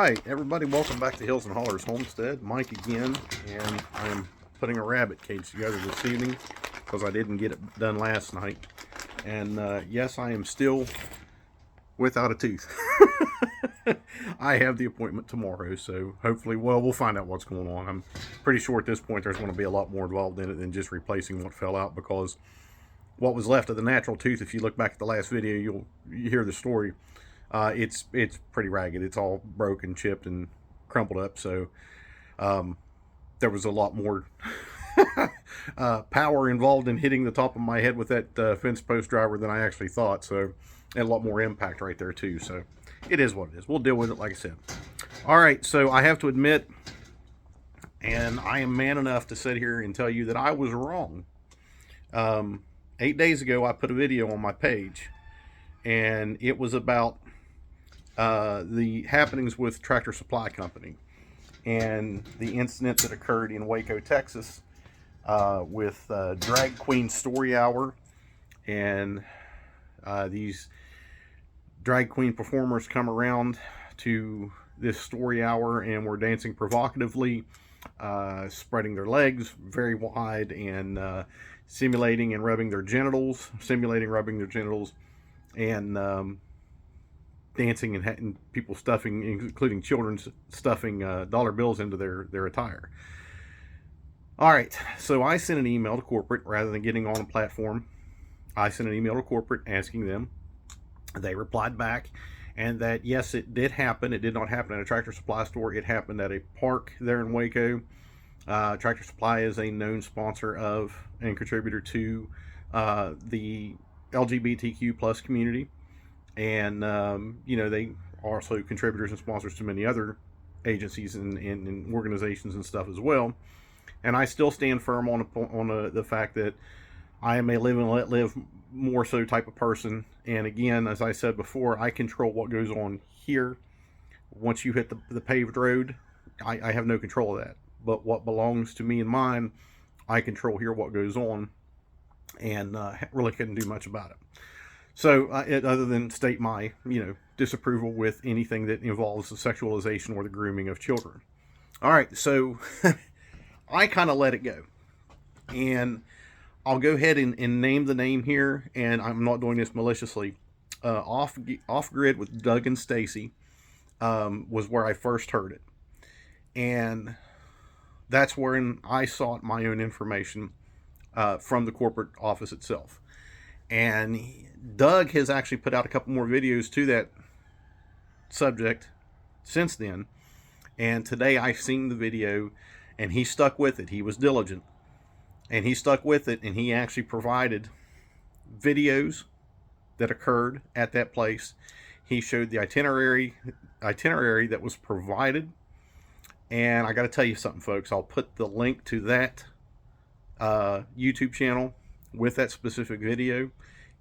Alright, everybody, welcome back to Hills and Hollers Homestead. Mike again, and I'm putting a rabbit cage together this evening because I didn't get it done last night. And yes, I am still without a tooth. I have the appointment tomorrow, so hopefully, well, we'll find out what's going on. I'm pretty sure at this point there's going to be a lot more involved in it than just replacing what fell out, because what was left of the natural tooth, if you look back at the last video, you hear the story. It's pretty ragged. It's all broken, chipped, and crumpled up. So there was a lot more power involved in hitting the top of my head with that fence post driver than I actually thought. So, and a lot more impact right there too. So it is what it is. We'll deal with it, like I said. All right. So I have to admit, and I am man enough to sit here and tell you that I was wrong. 8 days ago, I put a video on my page, and it was about the happenings with Tractor Supply Company and the incident that occurred in Waco, Texas, with Drag Queen Story Hour, and these drag queen performers come around to this story hour and were dancing provocatively, spreading their legs very wide, and simulating rubbing their genitals, and dancing and people stuffing, including children, stuffing dollar bills into their attire. All right, so I sent an email to corporate rather than getting on a platform. I sent an email to corporate asking them. They replied back, and that yes, it did happen. It did not happen at a Tractor Supply store. It happened at a park there in Waco. Tractor Supply is a known sponsor of and contributor to the LGBTQ plus community. And, you know, they are also contributors and sponsors to many other agencies and organizations and stuff as well. And I still stand firm on the fact that I am a live and let live more so type of person. And again, as I said before, I control what goes on here. Once you hit the paved road, I have no control of that. But what belongs to me and mine, I control here what goes on, and really couldn't do much about it. So, other than state my, disapproval with anything that involves the sexualization or the grooming of children. All right, so I kind of let it go. And I'll go ahead and name the name here, and I'm not doing this maliciously. Off Grid with Doug and Stacy was where I first heard it. And that's wherein I sought my own information from the corporate office itself. And Doug has actually put out a couple more videos to that subject since then. And today I've seen the video, and he stuck with it. He was diligent, and he stuck with it, and he actually provided videos that occurred at that place. He showed the itinerary that was provided. And I got to tell you something, folks. I'll put the link to that YouTube channel with that specific video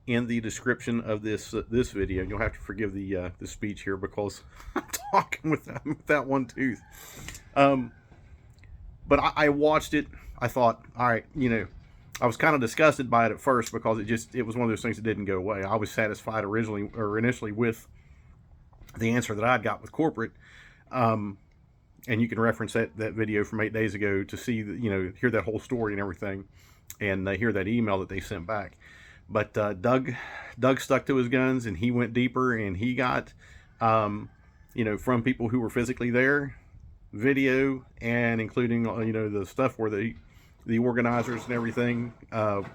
in the description of this video. You'll have to forgive the speech here because I'm talking with that one tooth. But I watched it. I thought, all right, I was kind of disgusted by it at first because it was one of those things that didn't go away. I was satisfied initially with the answer that I'd got with corporate. And you can reference that video from 8 days ago to see, hear that whole story and everything, and hear that email that they sent back. But Doug stuck to his guns, and he went deeper, and he got, from people who were physically there, video, and including, the stuff where the organizers and everything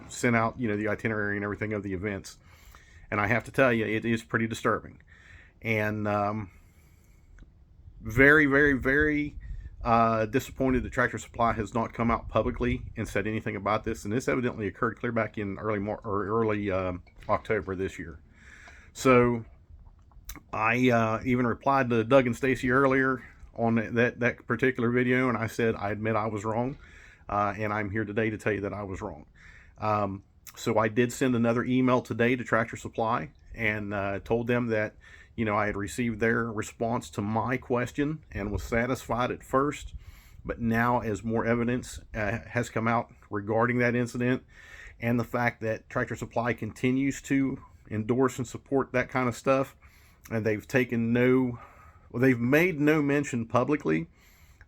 sent out, the itinerary and everything of the events. And I have to tell you, it is pretty disturbing. And very, very, very disappointed that Tractor Supply has not come out publicly and said anything about this. And this evidently occurred clear back in early October this year. So I even replied to Doug and Stacy earlier on that particular video, and I said I admit I was wrong, and I'm here today to tell you that I was wrong. So I did send another email today to Tractor Supply and told them that I had received their response to my question and was satisfied at first, but now as more evidence has come out regarding that incident and the fact that Tractor Supply continues to endorse and support that kind of stuff, and they've taken no Well, they've made no mention publicly,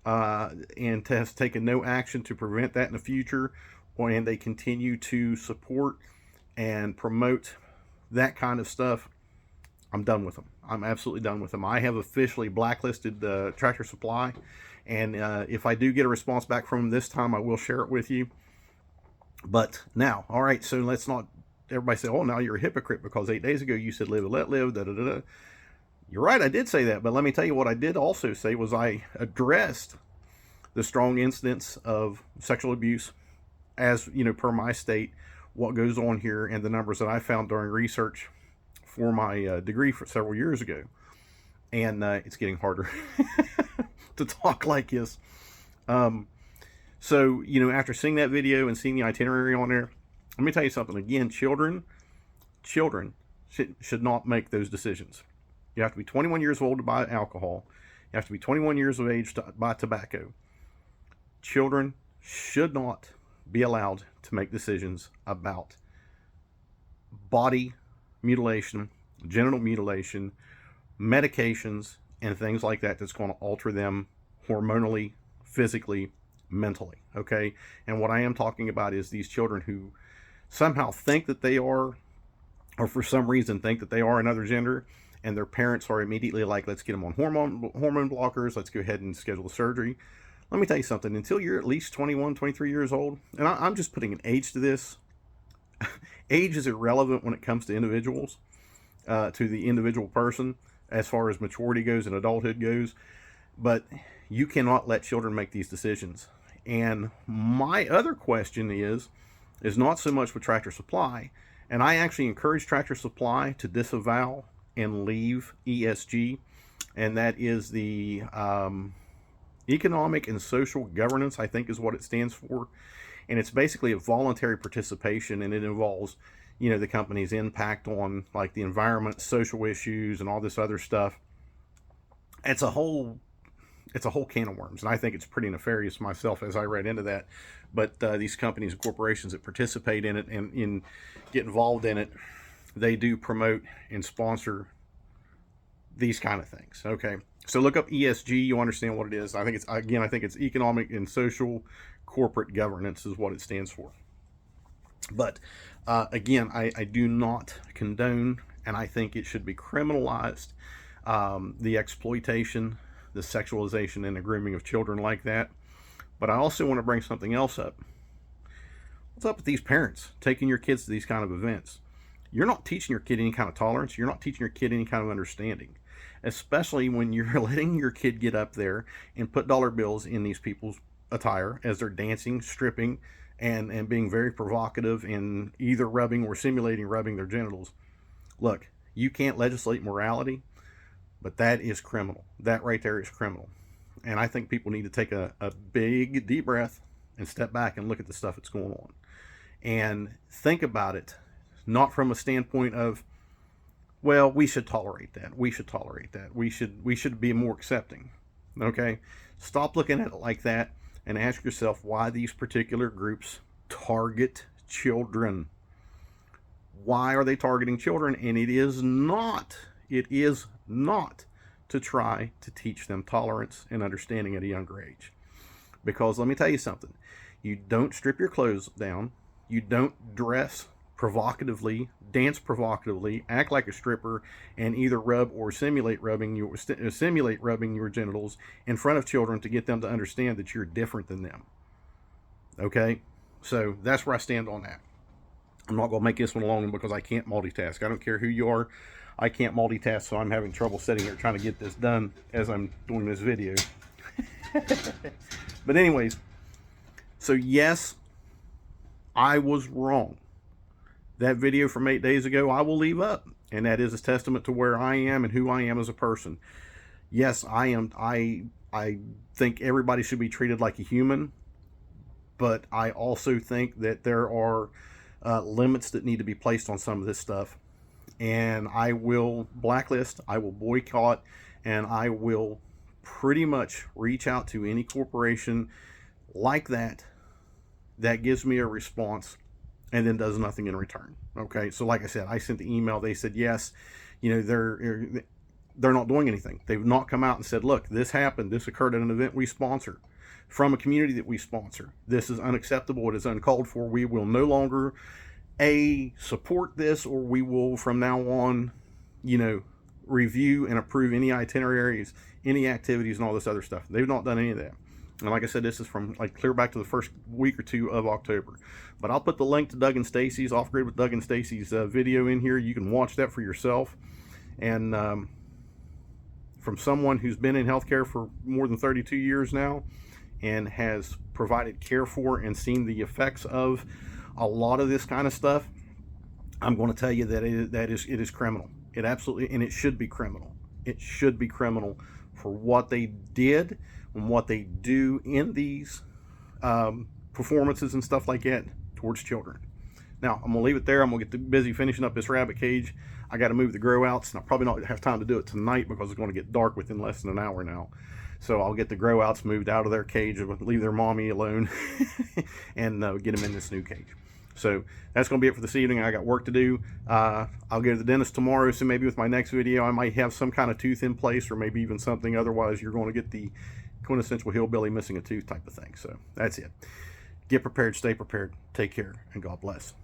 and has taken no action to prevent that in the future, and they continue to support and promote that kind of stuff. I'm done with them. I'm absolutely done with them. I have officially blacklisted Tractor Supply, and if I do get a response back from them this time, I will share it with you. But now, all right, so let's not everybody say, oh, now you're a hypocrite because 8 days ago you said live and let live, da da da da. You're right, I did say that, but let me tell you what I did also say was I addressed the strong incidents of sexual abuse, as you know, per my state, what goes on here, and the numbers that I found during research for my degree for several years ago. And it's getting harder to talk like this. So, you know, after seeing that video and seeing the itinerary on there, let me tell you something. Again, children should not make those decisions. You have to be 21 years old to buy alcohol. You have to be 21 years of age to buy tobacco. Children should not be allowed to make decisions about body mutilation, genital mutilation, medications, and things like that that's going to alter them hormonally, physically, mentally. Okay? And what I am talking about is these children who somehow think that they are, or for some reason think that they are another gender, and their parents are immediately like, let's get them on hormone blockers, let's go ahead and schedule surgery. Let me tell you something. Until you're at least 21, 23 years old, and I'm just putting an age to this. Age is irrelevant when it comes to individuals, to the individual person, as far as maturity goes and adulthood goes. But you cannot let children make these decisions. And my other question is not so much with Tractor Supply, and I actually encourage Tractor Supply to disavow and leave ESG, and that is the Economic and Social Governance, I think is what it stands for. And it's basically a voluntary participation, and it involves, you know, the company's impact on like the environment, social issues, and all this other stuff. It's a whole can of worms, and I think it's pretty nefarious myself as I read into that. But these companies and corporations that participate in it and get involved in it, they do promote and sponsor these kind of things. Okay, so look up ESG. You understand what it is. I think it's Economic and Social Corporate Governance is what it stands for. But again, I do not condone, and I think it should be criminalized, the exploitation, the sexualization, and the grooming of children like that. But I also want to bring something else up. What's up with these parents taking your kids to these kind of events? You're not teaching your kid any kind of tolerance. You're not teaching your kid any kind of understanding, especially when you're letting your kid get up there and put dollar bills in these people's attire as they're dancing, stripping, and being very provocative and either rubbing or simulating rubbing their genitals. Look, you can't legislate morality, but that is criminal. That right there is criminal. And I think people need to take a big, deep breath and step back and look at the stuff that's going on. And think about it, not from a standpoint of, well, we should tolerate that. We should tolerate that. We should be more accepting. Okay? Stop looking at it like that and ask yourself why these particular groups target children. Why are they targeting children? And it is not to try to teach them tolerance and understanding at a younger age. Because let me tell you something. You don't strip your clothes down. You don't dress provocatively, dance provocatively, act like a stripper, and either rub or simulate rubbing your genitals in front of children to get them to understand that you're different than them. Okay? So that's where I stand on that. I'm not going to make this one long because I can't multitask. I don't care who you are. I can't multitask, so I'm having trouble sitting here trying to get this done as I'm doing this video. But anyways, so yes, I was wrong. That video from 8 days ago, I will leave up. And that is a testament to where I am and who I am as a person. Yes, I think everybody should be treated like a human. But I also think that there are limits that need to be placed on some of this stuff. And I will blacklist, I will boycott, and I will pretty much reach out to any corporation like that gives me a response and then does nothing in return. Okay, so like I said, I sent the email. They said yes, you know, they're not doing anything. They've not come out and said, look, this happened. This occurred at an event we sponsor, from a community that we sponsor. This is unacceptable. It is uncalled for. We will no longer support this, or we will from now on, review and approve any itineraries, any activities, and all this other stuff. They've not done any of that. And like I said, this is from like clear back to the first week or two of October. But I'll put the link to Doug and Stacy's Off Grid with Doug and Stacy's video in here. You can watch that for yourself. And from someone who's been in healthcare for more than 32 years now, and has provided care for and seen the effects of a lot of this kind of stuff, I'm going to tell you that it is criminal. It absolutely, and it should be criminal. It should be criminal for what they did and what they do in these performances and stuff like that towards children. Now, I'm going to leave it there. I'm going to get busy finishing up this rabbit cage. I got to move the grow outs, and I probably not have time to do it tonight because it's going to get dark within less than an hour now. So I'll get the grow outs moved out of their cage, leave their mommy alone, and get them in this new cage. So that's going to be it for this evening. I got work to do. I'll go to the dentist tomorrow, so maybe with my next video I might have some kind of tooth in place, or maybe even something. Otherwise, you're going to get the quintessential hillbilly missing a tooth type of thing. So that's it. Get prepared, stay prepared, take care, and God bless.